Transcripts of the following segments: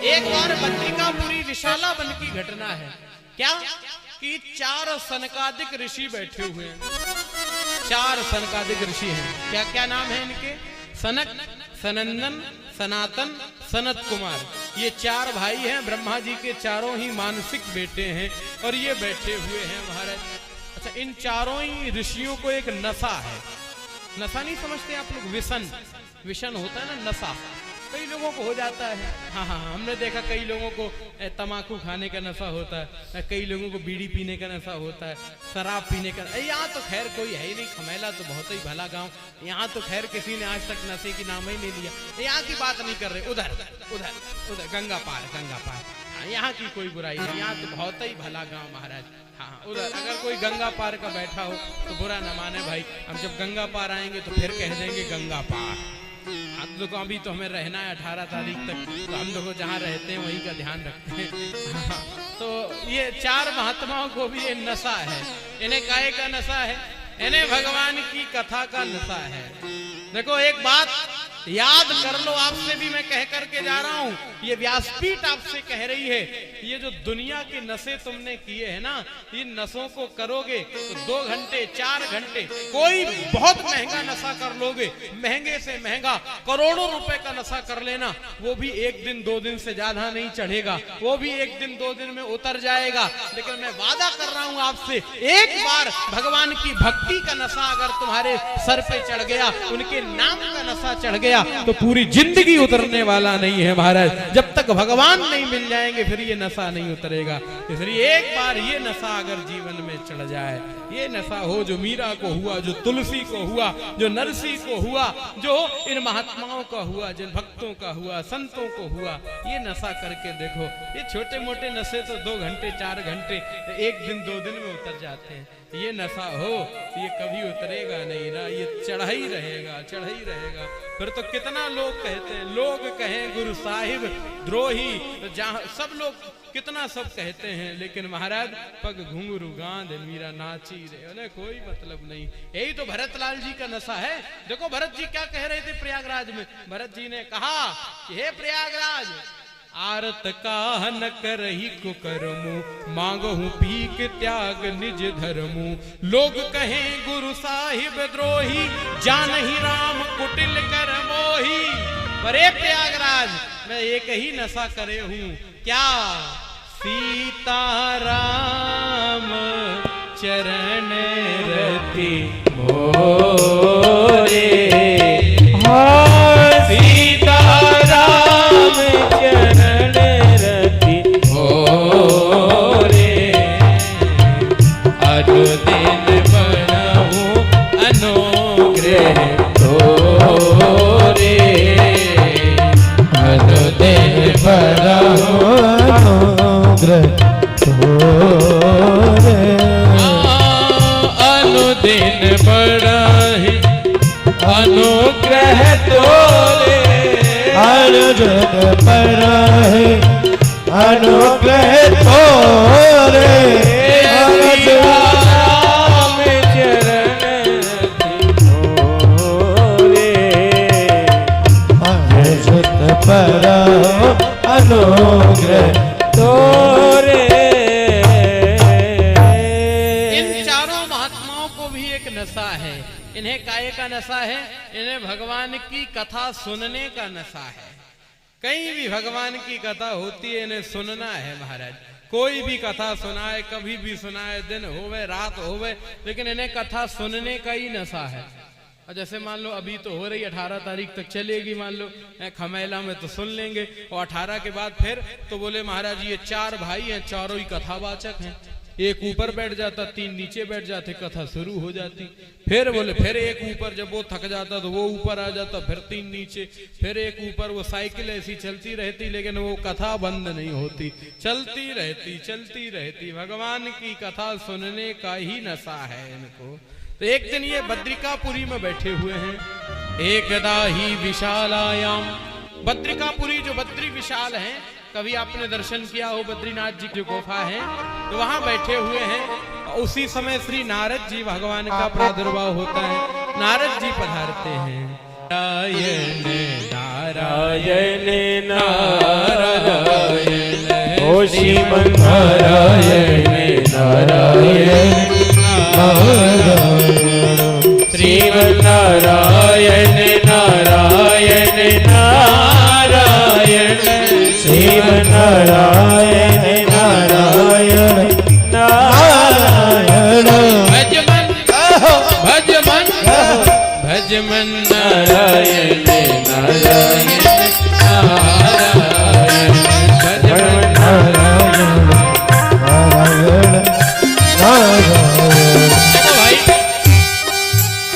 एक बार बद्रिकापुरी विशाला वन की घटना है। क्या कि 4 सनकादिक ऋषि बैठे हुए हैं। 4 सनकादिक ऋषि हैं। क्या क्या नाम है इनके? सनक, सनंदन, सनातन, सनत कुमार। ये 4 भाई हैं। ब्रह्मा जी के चारों ही मानसिक बेटे हैं और ये बैठे हुए हैं महाराज। अच्छा, इन चारों ही ऋषियों को एक नशा है। नशा नहीं समझते आप लोग? विसन, विसन होता है ना, नशा कई लोगों को हो जाता है। हाँ हाँ, हमने देखा कई लोगों को तम्बाकू खाने का नशा होता है, कई लोगों को बीड़ी पीने का नशा होता है, शराब पीने का। यहाँ तो खैर कोई है ही नहीं, खमेला तो बहुत ही भला गांव। यहाँ तो खैर किसी ने आज तक नशे की नाम ही नहीं लिया। यहाँ की बात नहीं कर रहे, उधर उधर उधर गंगा पार, गंगा पार। हाँ, यहाँ की कोई बुराई नहीं, यहाँ तो बहुत ही भला गाँव महाराज। हाँ, उधर अगर कोई गंगा पार का बैठा हो तो बुरा न माने भाई। हम जब गंगा पार आएंगे तो फिर कह देंगे गंगा पार। आप लोग अभी तो हमें रहना है 18 तारीख तक, तो हम लोग जहाँ रहते हैं वहीं का ध्यान रखते हैं। हाँ, तो ये 4 महात्माओं को भी ये नशा है। इन्हें काहे का नशा है? इन्हें भगवान की कथा का नशा है। देखो एक बात याद कर लो, आपसे भी मैं कह करके जा रहा हूं, ये व्यासपीठ आपसे कह रही है, ये जो दुनिया के नशे तुमने किए हैं ना, इन नशों को करोगे तो 2 घंटे 4 घंटे, कोई बहुत महंगा नशा कर लोगे, महंगे से महंगा करोड़ों रुपए का नशा कर लेना, वो भी 1 दिन 2 दिन से ज्यादा नहीं चढ़ेगा, वो भी 1 दिन 2 दिन में उतर जाएगा। लेकिन मैं वादा कर रहा हूं आपसे, एक बार भगवान की भक्ति का नशा अगर तुम्हारे सर पे चढ़ गया, उनके नाम का नशा चढ़ गया, तो पूरी जिंदगी उतरने वाला नहीं है महाराज। जब तक भगवान नहीं मिल जाएंगे फिर ये नशा नहीं उतरेगा। इसलिए एक बार ये नशा अगर जीवन में चढ़ जाए, ये नशा हो जो मीरा को हुआ, जो तुलसी को हुआ, जो नरसी को हुआ, जो इन महात्माओं का हुआ, जिन भक्तों का हुआ, संतों को हुआ, ये नशा करके देखो। ये छोटे मोटे नशे तो 2 घंटे 4 घंटे, 1 दिन 2 दिन में उतर जाते हैं। ये नशा हो ये कभी उतरेगा नहीं ना, ये चढ़ा ही रहेगा, चढ़ा ही रहेगा। फिर तो कितना लोग कहते हैं, लोग कहें गुरु साहिब द्रोही, जहां सब लोग कितना सब कहते हैं, लेकिन महाराज पग घुंघरू गांध मीरा नाची रे, उन्हें कोई मतलब नहीं। यही तो भरतलाल जी का नशा है। देखो भरत जी क्या कह रहे थे प्रयागराज में। भरत जी ने कहा कि हे प्रयागराज, आरत काह न करही कुकर्मु, मांगहु पीक त्याग निज धर्मु। लोग कहें गुरु साहिब द्रोही, जानहि राम कुटिल कर मोही। परे प्रयागराज, मैं एक ही नशा करे हूँ, क्या? सीताराम चरण रति मोरे। हाँ, सीताराम चरण रति मोरे। अनुदिन बनहु अनुग्रह तोरे। अनुदिन बनहु अनुग्रह तोरे। अनुदिन बढ़हि अनुग्रह तोरे। अनुदिन बढ़हि अनुग्रह तोरे। राम चरण तोरे। अनुदिन बढ़हि अनुग्रह तोरे। इन चारों महात्माओं को भी एक नशा है। इन्हें काहे का नशा है? इन्हें भगवान की कथा सुनने का नशा है। कहीं भी भगवान की कथा होती है, इन्हें सुनना है महाराज। कोई भी कथा सुनाए, कभी भी सुनाए, दिन होवे रात होवे, लेकिन इन्हें कथा सुनने का ही नशा है। और जैसे मान लो अभी तो हो रही 18 तारीख तक चलेगी, मान लो खमेला में तो सुन लेंगे, और 18 के बाद फिर तो बोले महाराज ये 4 भाई हैं, चारों ही कथावाचक हैं। एक ऊपर बैठ जाता, 3 नीचे बैठ जाते, कथा शुरू हो जाती। फिर बोले फिर एक ऊपर, जब वो थक जाता तो वो ऊपर आ जाता, फिर 3 नीचे, फिर एक ऊपर। वो साइकिल ऐसी चलती रहती, लेकिन वो कथा बंद नहीं होती, चलती रहती चलती रहती। भगवान की कथा सुनने का ही नशा है इनको। तो एक दिन ये बद्रिकापुरी में बैठे हुए हैं। एकदा ही विशालायाम, बद्रिकापुरी जो बद्री विशाल है, कभी आपने दर्शन किया हो, बद्रीनाथ जी की गुफा है, तो वहां बैठे हुए हैं। उसी समय श्री नारद जी भगवान का प्रादुर्भाव होता है। नारद जी पधारते हैं। नारायण नारायण नारायण श्रीमन्नारायण नारायण नारायण श्रीमन्नारायण नारायण नारायण श्रीमन्नारायण नारायण नारायण भजमन भजमन भजमन नारायण नारायण नारायण भजमन नारायण नारायण नारायण।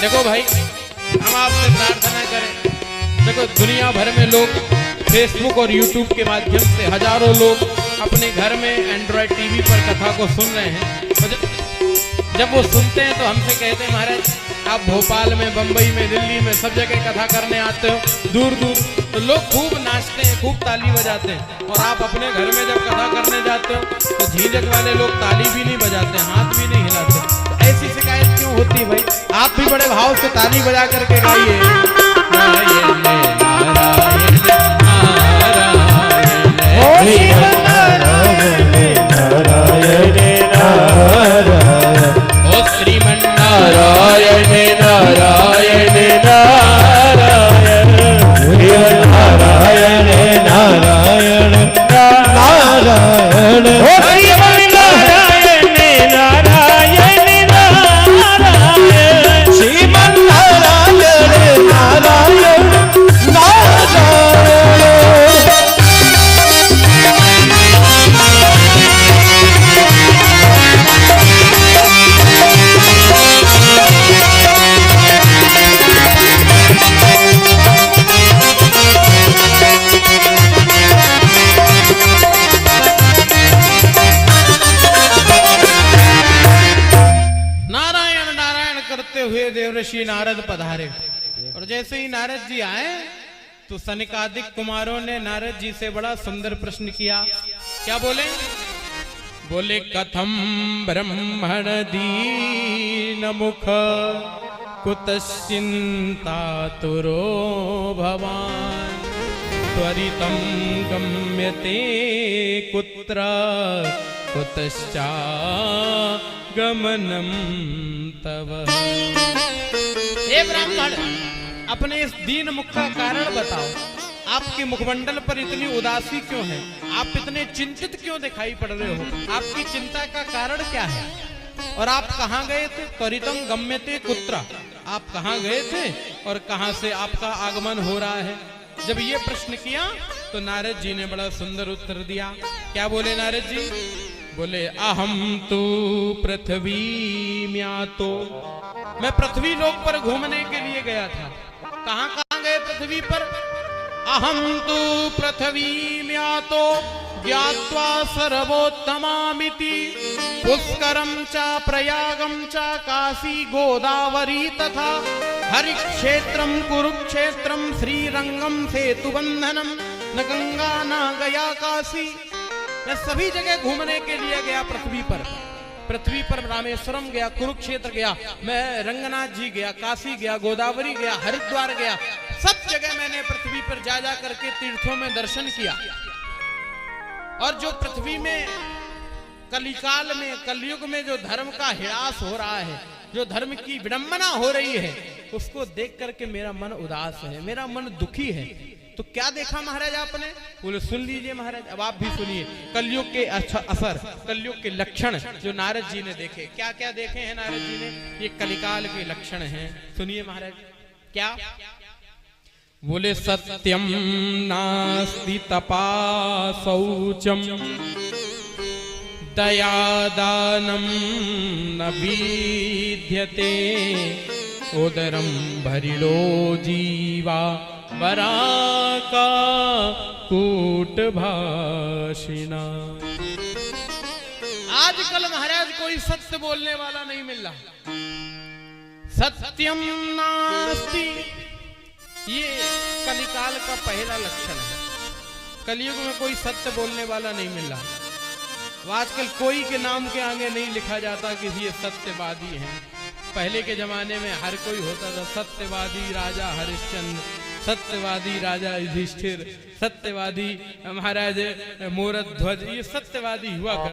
देखो भाई हम आपसे प्रार्थना करें। देखो दुनिया भर में लोग फेसबुक और यूट्यूब के माध्यम से हजारों लोग अपने घर में एंड्रॉयड टीवी पर कथा को सुन रहे हैं। जब वो सुनते हैं तो हमसे कहते हैं महाराज आप भोपाल में, बंबई में, दिल्ली में सब जगह कथा करने आते हो, दूर दूर, तो लोग खूब नाचते हैं, खूब ताली बजाते हैं, और आप अपने घर में जब कथा करने जाते हो तो झीझक वाले लोग ताली भी नहीं बजाते, हाथ भी नहीं हिलाते। ऐसी शिकायत क्यों होती है भाई? आप भी बड़े भाव से ताली बजा करके गाइए नारायण नारायण नारायण नारायण ओ श्रीमन्नारायण नारायण नारायण नारायण नारायण नारायण ओ श्रीमन्नारायण नारायण नारायण श्रीमन्नारायण नारायण नारायण। देवर्षि नारद पधारे, और जैसे ही नारद जी आए तो सनकादिक कुमारों ने नारद जी से बड़ा सुंदर प्रश्न किया। क्या बोले? बोले कथम ब्रह्मण दीन मुख कुतश्चिंता तुरो भवान त्वरितं गम्यते कुत्र कुतश्चागमनं तव। हे ब्राह्मण, अपने इस दीन मुख का कारण बताओ। आपके मुखमंडल पर इतनी उदासी क्यों है? आप इतने चिंतित क्यों दिखाई पड़ रहे हो? आपकी चिंता का कारण क्या है? और आप कहाँ गए थे? त्वरितम गम्यते कुत्र, आप कहाँ गए थे और कहाँ से आपका आगमन हो रहा है? जब ये प्रश्न किया तो नारद जी ने बड़ा सुंदर उत्तर दिया। क्या बोले नारद जी? बोले अहम तु पृथ्वी म्यातो, मैं पृथ्वी लोक पर घूमने के लिए गया था। कहाँ कहाँ गए पृथ्वी पर? अहम तु पृथ्वी म्यातो ज्ञात्वा सर्वोत्तमामिति पुष्करम च प्रयागम च काशी गोदावरी तथा हरिक्षेत्रम कुरुक्षेत्रम श्रीरंगम सेतुबंधनम न गंगा न गया काशी। मैं सभी जगह घूमने के लिए गया पृथ्वी पर। पृथ्वी पर रामेश्वरम गया, कुरुक्षेत्र गया, मैं रंगनाथ जी गया, काशी गया, गोदावरी गया, हरिद्वार गया। सब जगह मैंने पृथ्वी पर जा जा करके तीर्थों में दर्शन किया। और जो पृथ्वी में कलिकाल में, कलयुग में जो धर्म का ह्रास हो रहा है, जो धर्म की विडंबना हो रही है, उसको देख करके मेरा मन उदास है, मेरा मन दुखी है। तो क्या देखा महाराज आपने? बोले सुन लीजिए महाराज, अब आप भी सुनिए। कलयुग के असर, कलयुग के लक्षण जो नारद जी ने देखे। क्या क्या देखे हैं नारद जी ने? ये कलिकाल के लक्षण हैं। सुनिए महाराज। क्या बोले? सत्यम नास्ति तपा शौचम दयादानम न विद्यते उदरम भरिलो जीवा बराका कूटभाषिणा। आजकल महाराज कोई सत्य बोलने वाला नहीं मिल रहा। सत्यम नास्ति, ये कलिकाल का पहला लक्षण है। कलयुग में कोई सत्य बोलने वाला नहीं मिल रहा। आजकल कोई के नाम के आगे नहीं लिखा जाता कि ये सत्यवादी हैं। पहले के जमाने में हर कोई होता था सत्यवादी, राजा हरिश्चंद्र, सत्यवादी राजा युधिष्ठिर, सत्यवादी महाराज मोरध्वज, ये सत्यवादी हुआ